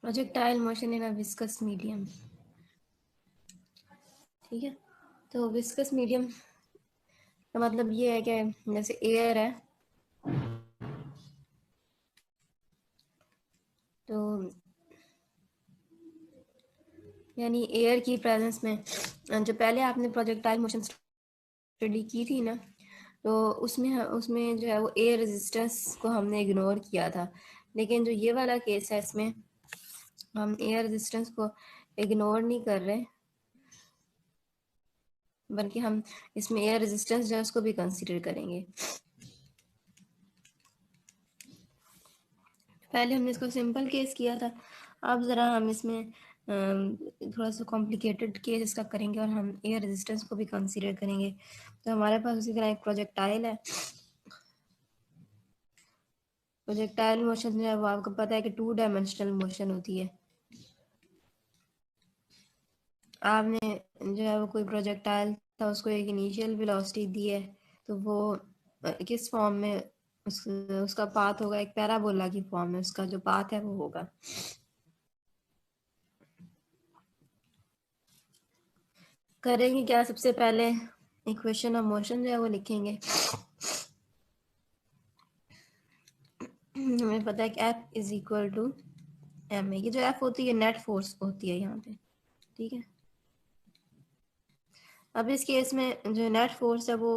Projectile motion in a viscous medium. ठीक है, तो विस्कस मीडियम का मतलब ये है कि जैसे एयर है, तो यानी एयर की प्रेजेंस में जो पहले आपने प्रोजेक्टाइल मोशन स्टडी की थी ना, तो उसमें उसमें जो है वो एयर रेजिस्टेंस को हमने इग्नोर किया था। लेकिन जो ये वाला केस है, इसमें हम एयर रेजिस्टेंस को इग्नोर नहीं कर रहे, बल्कि हम इसमें एयर रेजिस्टेंस जो है उसको भी कंसीडर करेंगे। पहले हमने इसको सिंपल केस किया था, अब ज़रा हम इसमें थोड़ा सा कॉम्प्लिकेटेड केस इसका करेंगे और हम एयर रेजिस्टेंस को भी कंसीडर करेंगे। तो हमारे पास उसी तरह एक प्रोजेक्टाइल है। प्रोजेक्टाइल मोशन जो है वो आपको पता है कि 2 डायमेंशनल मोशन होती है। आपने जो है वो कोई प्रोजेक्टाइल था, उसको एक इनिशियल वेलोसिटी दी है, तो वो किस फॉर्म में उसका पाथ होगा, एक पैराबोला की फॉर्म में उसका जो पाथ है वो होगा। करेंगे क्या, सबसे पहले इक्वेशन ऑफ मोशन जो है वो लिखेंगे। हमें पता है कि F is equal to M A. ये जो F होती है नेट फोर्स होती है यहाँ पे। ठीक है, अब इस केस में जो नेट फोर्स है वो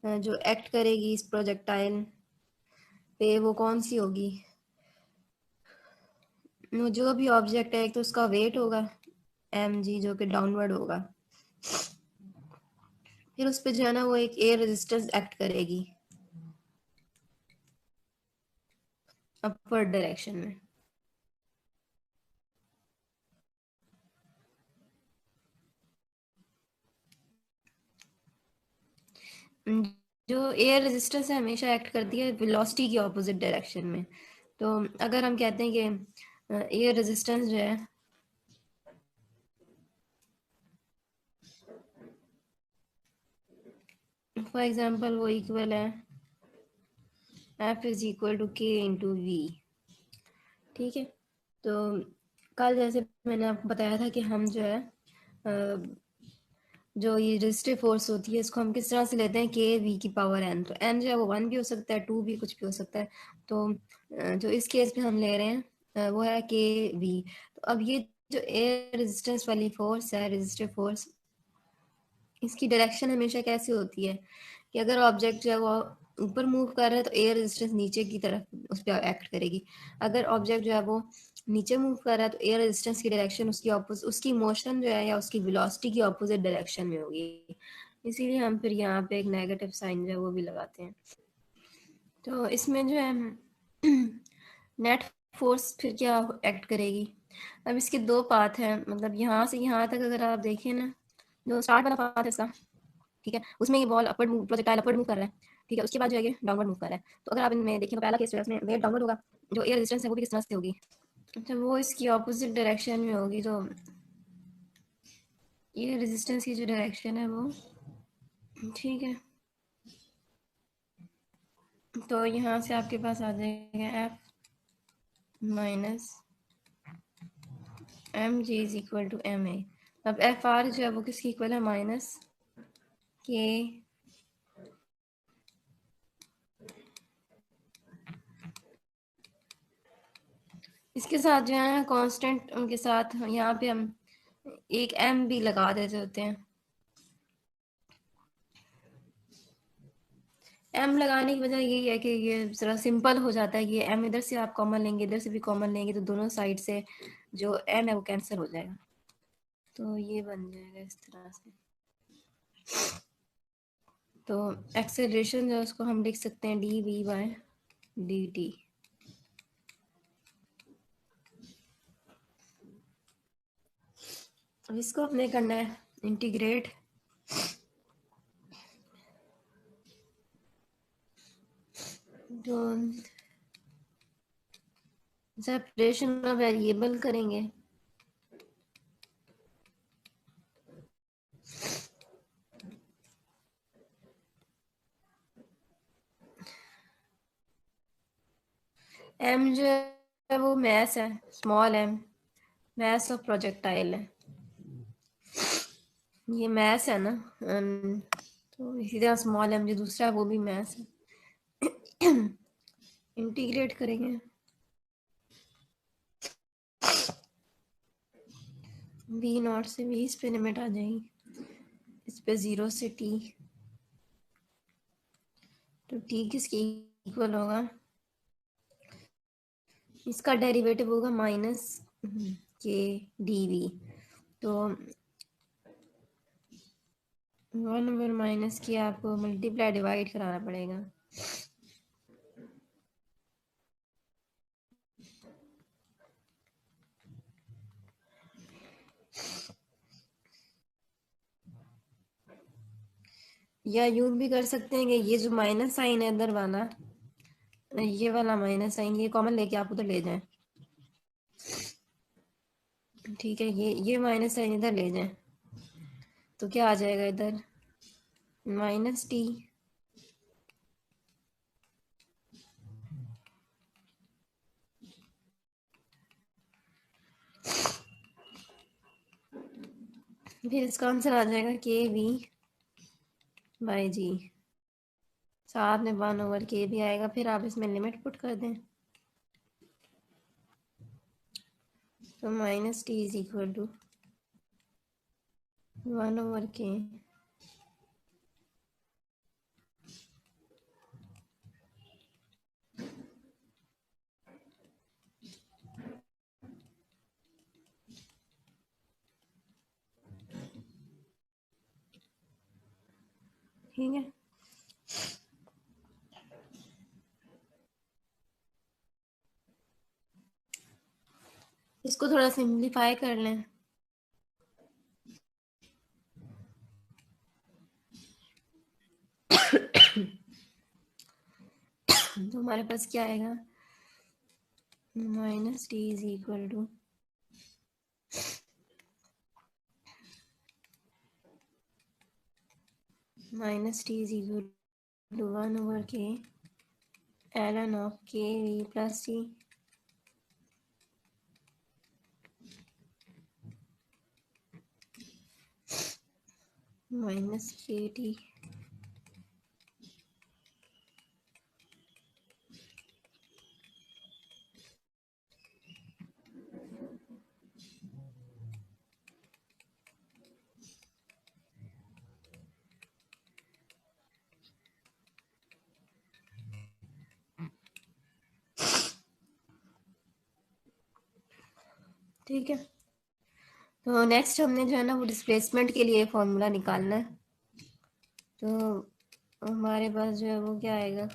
जो एक्ट करेगी इस प्रोजेक्टाइल पे, वो कौन सी होगी। जो भी ऑब्जेक्ट है, एक तो उसका वेट होगा एम जी, जो कि डाउनवर्ड होगा, फिर उस पर जो है ना वो एक एयर रेजिस्टेंस एक्ट करेगी अपवर्ड डायरेक्शन में। जो एयर रेजिस्टेंस है हमेशा एक्ट करती है वेलोसिटी की ऑपोजिट डायरेक्शन में। तो अगर हम कहते हैं कि एयर रेजिस्टेंस जो है फॉर एग्जांपल वो इक्वल है F इज इक्वल टू के इंटू वी। ठीक है, तो कल जैसे मैंने आपको बताया था कि हम जो है जो ये रेजिस्टिव फोर्स होती है इसको हम किस तरह से लेते हैं, के वी की पावर एन। तो एन जो है वो 1 भी हो सकता है, 2 भी, कुछ भी हो सकता है। तो जो इस केस में हम ले रहे हैं वो है के वी। तो अब ये जो एयर रेजिस्टेंस वाली फोर्स है, रेजिस्टिव फोर्स, इसकी डायरेक्शन हमेशा कैसे होती है कि अगर ऑब्जेक्ट जो है वो ऊपर मूव कर रहा है तो एयर रेजिस्टेंस नीचे की तरफ उस पर एक्ट करेगी। अगर ऑब्जेक्ट जो है वो नीचे मूव कर रहा है तो एयर रेजिस्टेंस की डायरेक्शन उसकी ऑपोजिट, उसकी मोशन जो है या उसकी वेलोसिटी की ऑपोजिट डायरेक्शन में होगी। इसीलिए हम फिर यहाँ पे एक नेगेटिव साइन जो है वो भी लगाते हैं। तो इसमें जो है नेट फोर्स फिर क्या एक्ट करेगी। अब इसके दो पाथ हैं, मतलब यहाँ से यहाँ तक अगर आप देखें ना, जो स्टार्ट वाला पाथ है इसका, ठीक है, उसमें ये ball upward move, projectile upward move कर रहा है। ठीक है, उसके बाद जो है ये डाउनवर्ड मूव कर रहा है। तो अगर आप इनमें देखिए, पहला केस जो है उसमें वेट डाउनवर्ड होगा, जो एयर रेजिस्टेंस है वो भी किस तरह से होगी, अच्छा वो इसकी ऑपोजिट डायरेक्शन में होगी। तो ये रेजिस्टेंस की जो डायरेक्शन है वो, ठीक है, तो यहाँ से आपके पास आ जाएगा F minus M G is equal to M A. अब एफ आर जो है वो किसकी इक्वल है, माइनस के इसके साथ जो है कांस्टेंट उनके साथ यहाँ पे हम एक एम भी लगा देते होते हैं। एम लगाने की वजह यही है कि ये ज़रा सिंपल हो जाता है। ये एम इधर से आप कॉमन लेंगे, इधर से भी कॉमन लेंगे, तो दोनों साइड से जो एम है वो कैंसिल हो जाएगा। तो ये बन जाएगा इस तरह से। तो एक्सेलरेशन जो है उसको हम लिख सकते हैं D V by D T. अब इसको अपने करना है इंटीग्रेट, तो सेपरेशन ऑफ वेरिएबल करेंगे। एम जो वो मैथ है, स्मॉल है, मैथ ऑफ प्रोजेक्टाइल है, ये मैथ है ना। तो इसी तरह स्मॉल एम जो दूसरा है वो भी मैथ है। इंटीग्रेट करेंगे, बी नॉट से भी इस पे लिमिट आ जाएगी, इस पे 0 से टी, तो टी किसके इक्वल होगा, इसका डेरिवेटिव होगा माइनस के डी वी, तो 1/- के आपको मल्टीप्लाई डिवाइड कराना पड़ेगा, या यूं भी कर सकते हैं कि ये जो माइनस साइन है इधर वाला, ये वाला माइनस साइन ये कॉमन लेके आप उधर ले जाएं, ठीक है, ये माइनस साइन इधर ले जाएं, तो क्या आ जाएगा इधर, माइनस टी, फिर इसका आंसर आ जाएगा के वी बाई जी, साथ में 1/k भी आएगा, फिर आप इसमें लिमिट पुट कर दें, तो minus T is equal to 1/k, ठीक है। इसको थोड़ा सिंप्लीफाई कर लें, तो हमारे पास क्या आएगा, minus T is equal to -t = 1/k ln of k v plus t minus kt, ठीक है। तो नेक्स्ट हमने जो है ना वो डिस्प्लेसमेंट के लिए फॉर्मूला निकालना है, तो हमारे पास जो है वो क्या आएगा,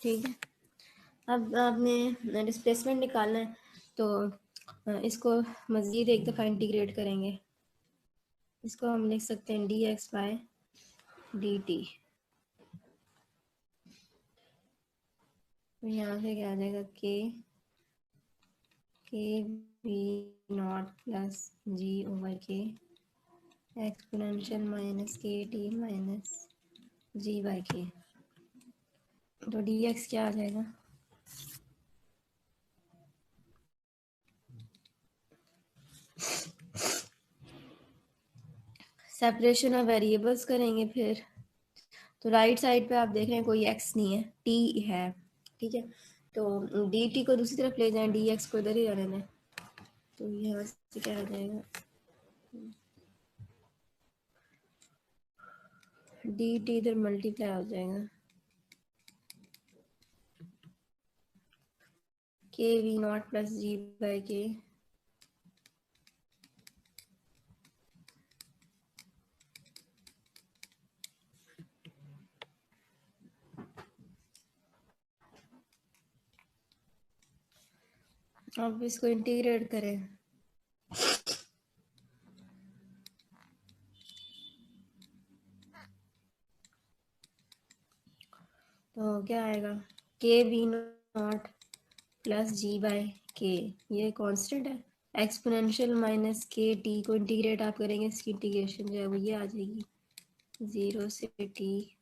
ठीक है। अब आपने डिस्प्लेसमेंट निकालना है, तो इसको मज़ीद एक दफ़ा इंटीग्रेट करेंगे, इसको हम लिख सकते हैं dx/dt, तो यहाँ से क्या आ जाएगा, K V naught plus g/k exponential minus K T minus g/k, तो dx क्या आ जाएगा, सेपरेशन ऑफ वेरिएबल्स करेंगे फिर, तो राइट साइड पे आप देख रहे हैं कोई x नहीं है, t है, ठीक है, तो dt को दूसरी तरफ ले जाएं, dx को इधर ही रहने दें, तो यहाँ से क्या आ जाएगा, dt इधर मल्टीप्लाई हो जाएगा, K V naught plus g/k, अब इसको इंटीग्रेट करें तो क्या आएगा, K V naught plus G by K, ये कांस्टेंट है। एक्सपोनेंशियल माइनस के टी को इंटीग्रेट आप करेंगे, इसकी इंटीग्रेशन जो है वो ये आ जाएगी, 0 से टी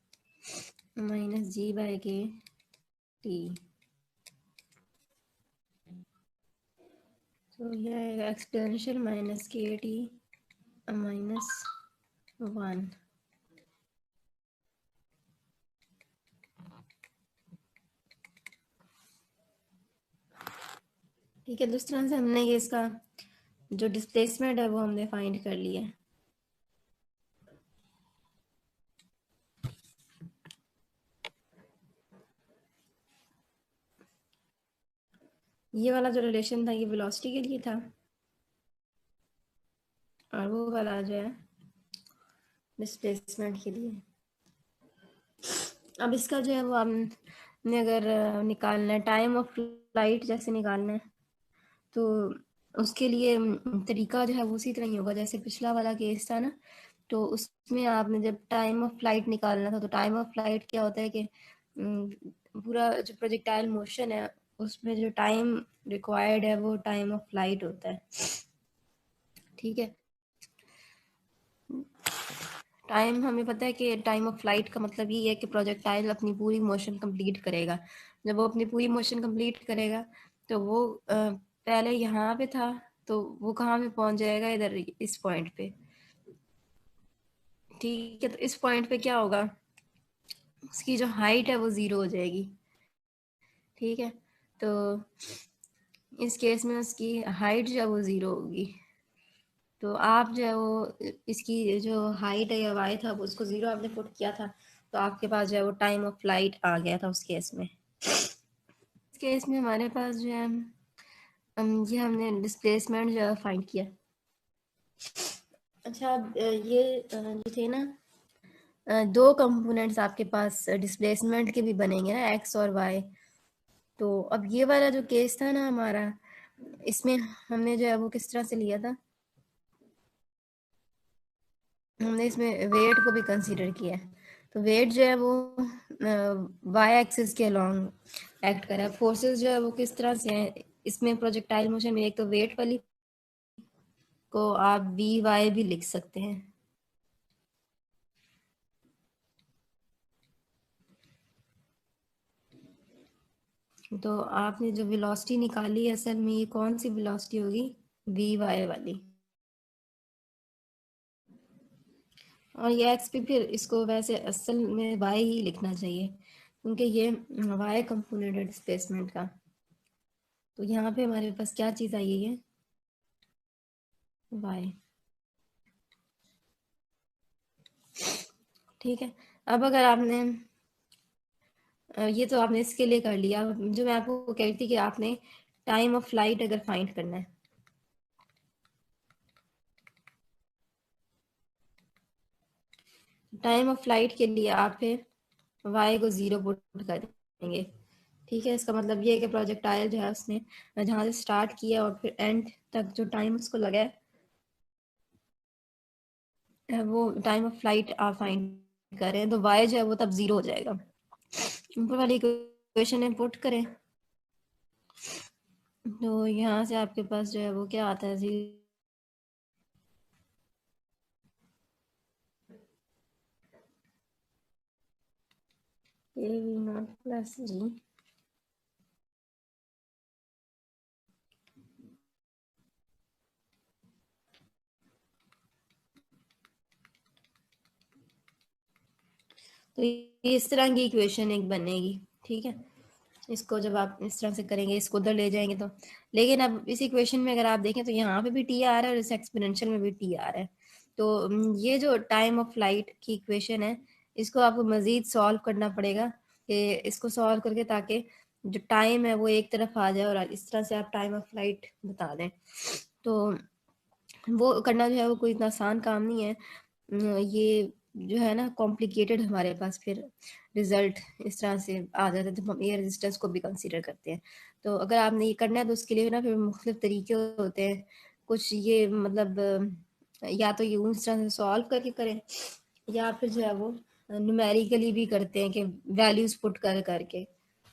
माइनस जी बाय के टी। तो ये आएगा exponential minus K T minus 1। ठीक है, तो इस तरह से हमने ये इसका जो डिस्प्लेसमेंट है वो हमने फाइंड कर लिया है। ये वाला जो रिलेशन था ये वेलोसिटी के लिए था, और वो वाला जो है डिस्प्लेसमेंट के लिए। अब इसका जो है वो हमने अगर निकालना है टाइम ऑफ फ्लाइट जैसे निकालना है, तो उसके लिए तरीका जो है वो उसी तरह ही होगा जैसे पिछला वाला केस था ना। तो उसमें आपने जब टाइम ऑफ फ्लाइट निकालना था, तो टाइम ऑफ फ्लाइट क्या होता है कि पूरा जो प्रोजेक्टाइल मोशन है उसमें जो टाइम रिक्वायर्ड है वो टाइम ऑफ फ्लाइट होता है। ठीक है, टाइम हमें पता है कि टाइम ऑफ फ्लाइट का मतलब ये है कि प्रोजेक्टाइल अपनी पूरी मोशन कंप्लीट करेगा। जब वो अपनी पूरी मोशन कंप्लीट करेगा तो वो पहले यहाँ पे था, तो वो कहाँ पे पहुंच जाएगा, इधर इस पॉइंट पे। ठीक है, तो इस पॉइंट पे क्या होगा, उसकी जो हाइट है वो 0 हो जाएगी। ठीक है, तो इस केस में उसकी हाइट जो है वो 0 होगी। तो आप जो है वो इसकी जो हाइट है या वाई था उसको 0 आपने पुट किया था, तो आपके पास जो है वो टाइम ऑफ फ्लाइट आ गया था उस केस में। इस केस में हमारे पास जो है ये हमने डिस्प्लेसमेंट जो है फाइंड किया। अच्छा, अब ये जो थे ना दो कंपोनेंट्स आपके पास डिस्प्लेसमेंट के भी बनेंगे ना, एक्स और वाई। तो अब ये वाला जो केस था ना हमारा, इसमें हमने जो है वो किस तरह से लिया था, हमने इसमें वेट को भी कंसीडर किया है। तो वेट जो है वो वाई एक्सिस के अलोंग एक्ट कर रहा है। फोर्सेस जो है वो किस तरह से हैं इसमें प्रोजेक्टाइल मोशन में, एक तो वेट वाली को आप वी वाई भी लिख सकते हैं। तो आपने जो वेलोसिटी निकाली है असल में ये कौन सी वेलोसिटी होगी, वी वाई वाली। और ये एक्स भी फिर इसको वैसे असल में वाई ही लिखना चाहिए क्योंकि ये वाई कंपोनेंट है डिस्प्लेसमेंट का। तो यहाँ पे हमारे पास क्या चीज़ आई है, वाई। ठीक है, अब अगर आपने ये तो आपने इसके लिए कर लिया, जो मैं आपको कह रही थी कि आपने टाइम ऑफ फ्लाइट अगर फाइंड करना है, टाइम ऑफ फ्लाइट के लिए आप फिर वाई को 0 पुट कर देंगे। ठीक है, इसका मतलब ये है कि प्रोजेक्टाइल जो है उसने जहाँ से स्टार्ट किया और फिर एंड तक जो टाइम उसको लगा है वो टाइम ऑफ फ्लाइट आप फाइंड कर रहे हैं, तो वाई जो है वो तब 0 हो जाएगा। ऊपर वाली इक्वेशन में पुट करें तो यहाँ से आपके पास जो है वो क्या आता है, 0 ए वी नॉट प्लस जी। तो ये इस तरह की इक्वेशन एक बनेगी। ठीक है, इसको जब आप इस तरह से करेंगे, इसको उधर ले जाएंगे तो, लेकिन अब इस इक्वेशन में अगर आप देखें तो यहाँ पे भी टी आ रहा है और इस एक्सपोनेंशियल में भी टी आ रहा है। तो ये जो टाइम ऑफ फ्लाइट की इक्वेशन है इसको आपको मज़ीद सॉल्व करना पड़ेगा, कि इसको सॉल्व करके ताकि जो टाइम है वो एक तरफ आ जाए और इस तरह से आप टाइम ऑफ फ्लाइट बता दें। तो वो करना जो है वो कोई इतना आसान काम नहीं है। ये जो है ना कॉम्प्लिकेटेड हमारे पास फिर रिजल्ट इस तरह से आ जाता है, तो हम एयर रेजिस्टेंस को भी कंसीडर करते हैं। तो अगर आपने ये करना है तो उसके लिए ना फिर मुख्तलिफ तरीके होते हैं। कुछ ये मतलब या तो ये उस तरह से सॉल्व करके करें, या फिर जो है वो न्यूमेरिकली भी करते हैं कि वैल्यूज पुट करके,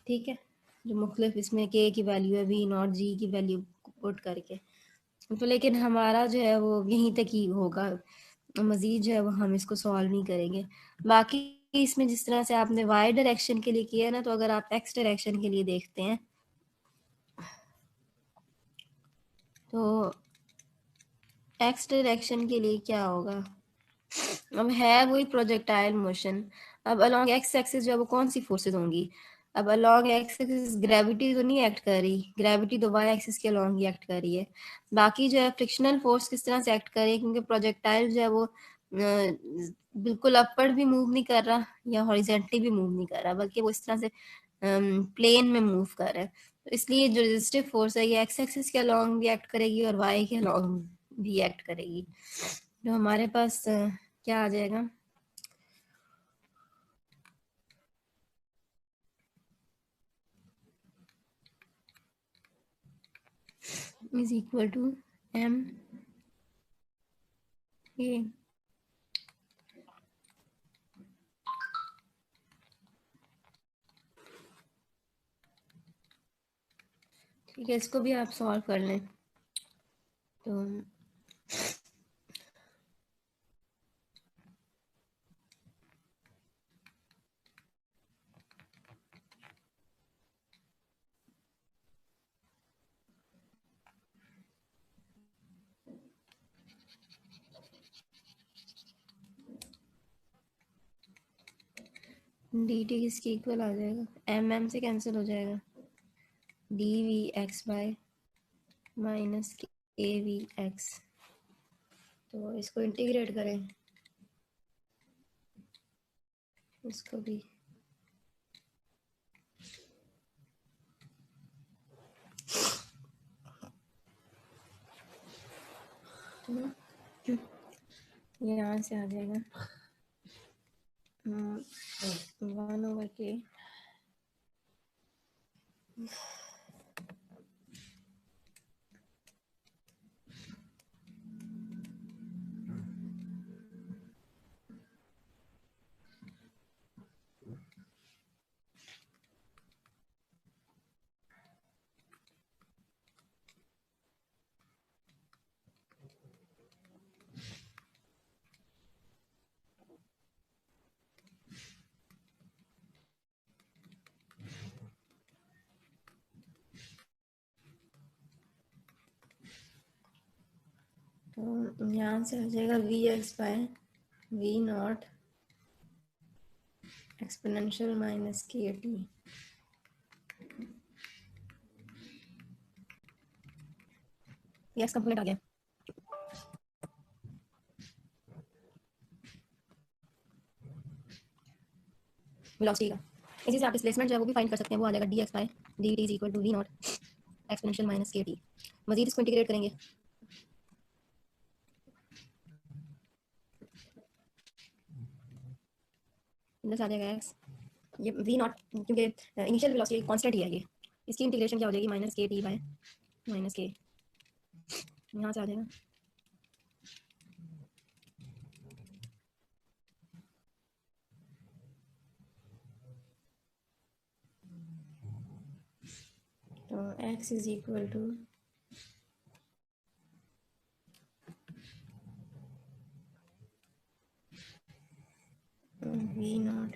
ठीक है, जो मुख्तलिफ इसमें के की वैल्यू है, वी नॉट जी की वैल्यू पुट करके। तो लेकिन हमारा जो है वो यहीं तक ही होगा, मजीद जो है वो हम इसको सॉल्व नहीं करेंगे। बाकी इसमें जिस तरह से आपने वाई डायरेक्शन के लिए किया है ना, तो अगर आप एक्स डायरेक्शन के लिए देखते हैं तो एक्स डायरेक्शन के लिए क्या होगा, अब है वही प्रोजेक्टाइल मोशन। अब अलोंग एक्स एक्सिस जो है वो कौन सी फोर्सेस होंगी, अब अलोंग एक्स एक्सिस ग्रेविटी तो नहीं एक्ट कर रही, ग्रेविटी तो वाई एक्सिस के अलोंग ही एक्ट कर रही है। बाकी जो है फ्रिक्शनल फोर्स किस तरह से एक्ट कर रही है, क्योंकि प्रोजेक्टाइल जो है वो बिल्कुल अपवर्ड भी मूव नहीं कर रहा या हॉरिजेंटली भी मूव नहीं कर रहा, बल्कि वो इस तरह से प्लेन में मूव कर रहा है। तो इसलिए जो रेजिस्टिव फोर्स है ये एक्स एक्सिस के अलोंग भी एक्ट करेगी और वाई के अलोंग भी एक्ट करेगी। तो हमारे पास क्या आ जाएगा, is equal to M A. ठीक है, इसको भी आप सॉल्व कर लें तो डी टी किसके इक्वल आ जाएगा, एम एम से कैंसिल हो जाएगा, D V X by minus K V X. तो इसको इंटीग्रेट करें, इसको भी यहाँ से आ जाएगा 1/k तो यहाँ से आ जाएगा V X by V naught exponential minus K T. Yes complete आ गया। वेलोसिटी का इसी से आप डिस्प्लेसमेंट जो है वो भी फाइंड कर सकते हैं, वो आ जाएगा D X by D T is equal to V naught exponential minus K T. मजीद इसको इंटीग्रेट करेंगे, इधर आ जाएगा एक्स, ये वी नॉट क्योंकि इनिशियल वेलोसिटी कांस्टेंट ही है, ये इसकी इंटीग्रेशन क्या हो जाएगी minus K T bye minus के, यहाँ से आ जाएगा तो x is equal to V naught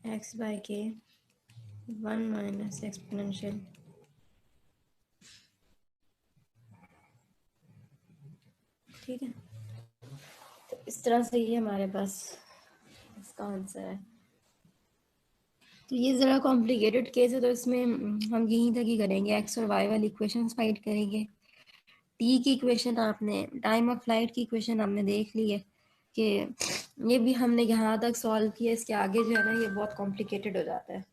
X by K 1 minus exponential, ठीक है। तो इस तरह से ये हमारे पास इसका आंसर है। तो ये ज़रा कॉम्प्लिकेटेड केस है, तो इसमें हम यहीं तक ही करेंगे, एक्स और वाई वाली इक्वेशंस फाइंड करेंगे। टी की इक्वेशन आपने, टाइम ऑफ फ्लाइट की इक्वेशन हमने देख ली है कि ये भी हमने यहाँ तक सॉल्व किया, इसके आगे जो है ना ये बहुत कॉम्प्लिकेटेड हो जाता है।